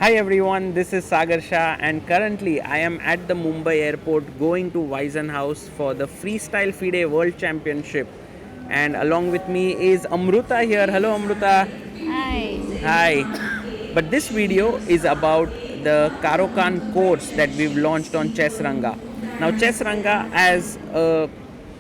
Hi everyone, this is Sagar Shah and currently I am at the Mumbai airport going to House for the Freestyle FIDE World Championship, and along with me is Amruta here. Hello Amruta. Hi. Hi. But this video is about the Caro Kann course that we've launched on ChessRanga. Now ChessRanga as a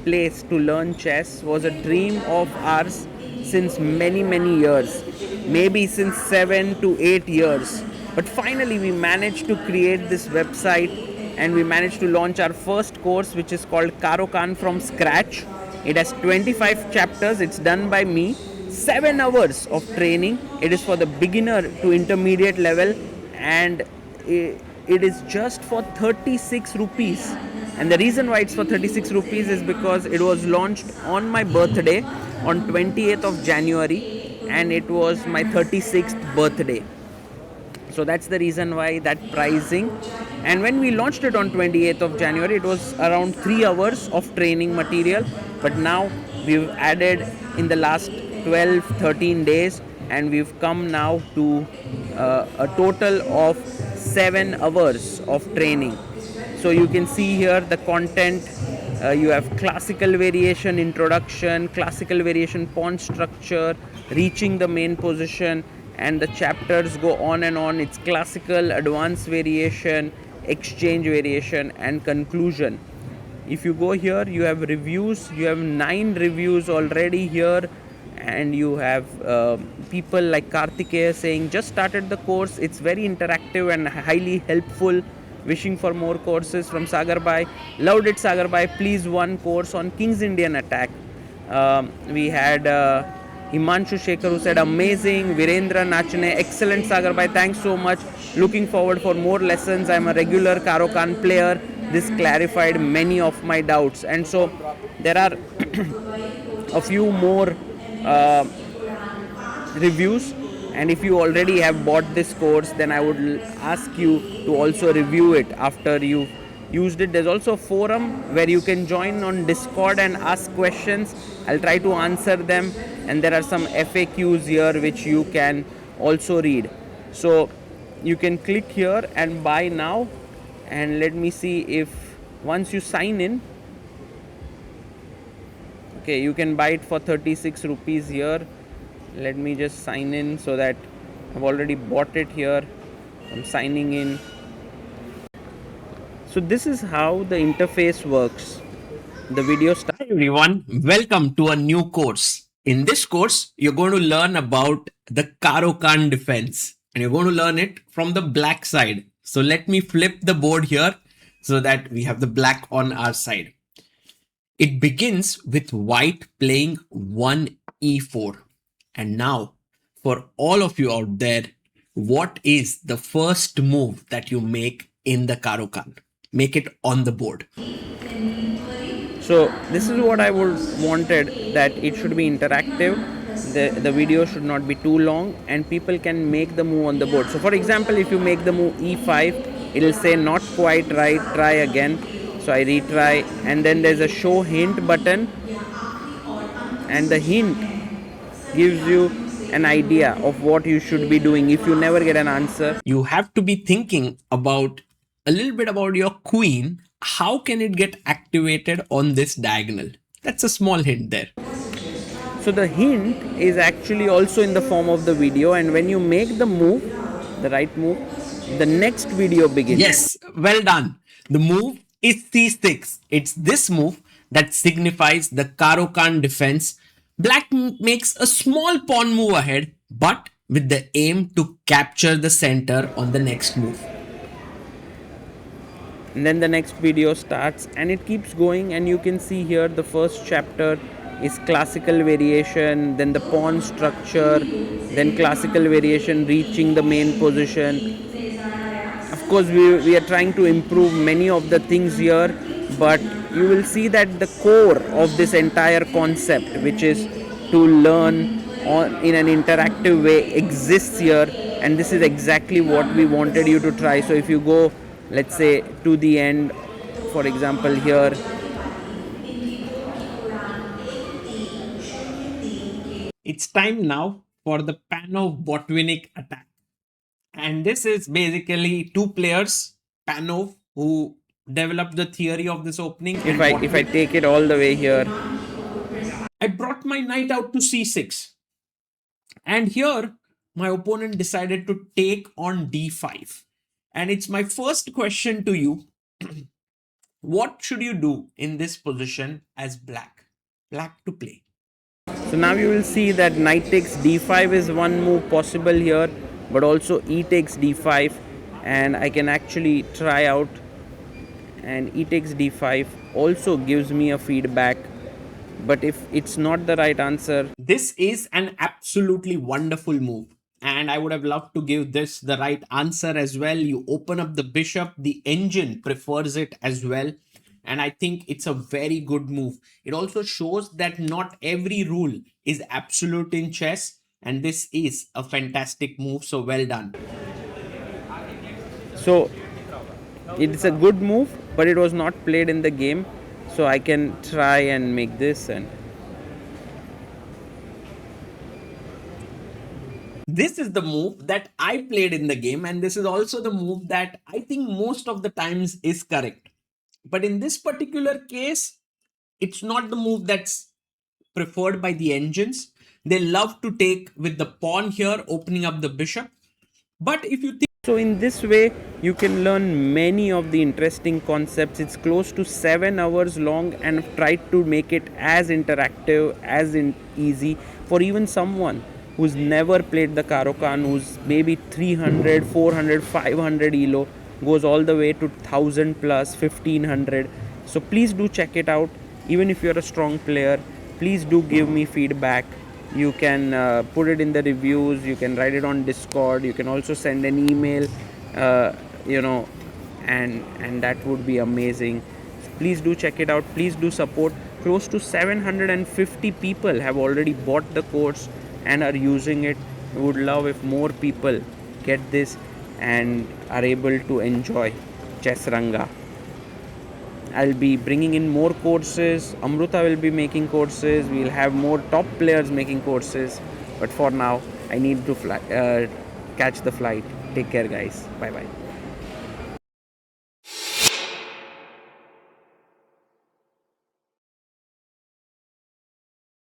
place to learn chess was a dream of ours since many years, maybe since 7 to 8 years. But finally we managed to create this website and we managed to launch our first course, which is called Caro Kann from scratch. It has 25 chapters. It's done by me. 7 hours of training. It is for the beginner to intermediate level, and it is just for 36 rupees. And the reason why it's for 36 rupees is because it was launched on my birthday on 28th of January, and it was my 36th birthday. So that's the reason why that pricing. And when we launched it on 28th of January, it was around 3 hours of training material, but now we've added in the last 12-13 days, and we've come now to a total of 7 hours of training. So you can see here the content. You have classical variation introduction, classical variation pawn structure, reaching the main position, and the chapters go on and on. It's classical, advanced variation, exchange variation, and conclusion. If you go here, you have reviews. You have 9 reviews already here, and you have people like Kartikeya saying just started the course. It's very interactive and highly helpful. Wishing for more courses from Sagar Bhai. Loved it, Sagar Bhai. Please, one course on King's Indian attack. We had Himanshu Shekhar who said amazing. Virendra Nachne, excellent, Sagar Bhai. Thanks so much. Looking forward for more lessons. I'm a regular Caro Kann player. This clarified many of my doubts. And so there are a few more uh, reviews, and if you already have bought this course, then I would ask you to also review it after you've used it. There's also a forum where you can join on Discord and ask questions. I'll try to answer them, and there are some FAQs here which you can also read. So you can click here and buy now, and let me see if once you sign in, okay, you can buy it for 36 rupees here. Let me just sign in so that I've already bought it here. I'm signing in. So this is how the interface works. The video starts. Hi everyone, welcome to a new course. In this course, you're going to learn about the Caro Kann defense, and you're going to learn it from the black side. So let me flip the board here so that we have the black on our side. It begins with white playing 1e4. And now, for all of you out there, what is the first move that you make in the Caro Kann? Make it on the board. So this is what I would wanted, that it should be interactive. The video should not be too long, and people can make the move on the board. So for example, if you make the move e5, it'll say not quite right, try again. So I retry, and then there's a show hint button, and the hint gives you an idea of what you should be doing if you never get an answer. You have to be thinking about a little bit about your queen. How can it get activated on this diagonal? That's a small hint there. So the hint is actually also in the form of the video, and when you make the move, the right move, the next video begins. Yes, well done. The move is c6. It's this move that signifies the Caro Kann defense. Black makes a small pawn move ahead, but with the aim to capture the center on the next move. And then the next video starts, and it keeps going, and you can see here the first chapter is classical variation, then the pawn structure, then classical variation reaching the main position. Of course, we are trying to improve many of the things here, but you will see that the core of this entire concept, which is to learn in an interactive way, exists here, and this is exactly what we wanted you to try. So if you go, let's say, to the end, for example here, it's time now for the Panov-Botvinnik attack. And this is basically two players, Panov, who developed the theory of this opening. If I take it all the way here, I brought my knight out to c6. And here, my opponent decided to take on d5. And it's my first question to you. What should you do in this position as black? Black to play. So now you will see that knight takes d5 is one move possible here, but also e takes d5, and I can actually try out, and e takes d5 also gives me a feedback. But if it's not the right answer, this is an absolutely wonderful move. And I would have loved to give this the right answer as well. You open up the bishop, the engine prefers it as well. And I think it's a very good move. It also shows that not every rule is absolute in chess. And this is a fantastic move. So well done. So it's a good move, but it was not played in the game. So I can try and make this, and this is the move that I played in the game, and this is also the move that I think most of the times is correct. But in this particular case, it's not the move that's preferred by the engines. They love to take with the pawn here, opening up the bishop. But if you think so, in this way, you can learn many of the interesting concepts. It's close to 7 hours long, and I've tried to make it as interactive, as easy for even someone who's never played the Caro Kann, who's maybe 300, 400, 500 elo, goes all the way to 1000 plus 1500. So please do check it out. Even if you're a strong player, please do give me feedback. You can put it in the reviews, you can write it on Discord, you can also send an email, you know, and that would be amazing. So please do check it out, please do support. Close to 750 people have already bought the course and are using it. We would love if more people get this and are able to enjoy ChessRanga. I'll be bringing in more courses. Amruta will be making courses. We'll have more top players making courses. But for now, I need to catch the flight. Take care, guys. Bye bye.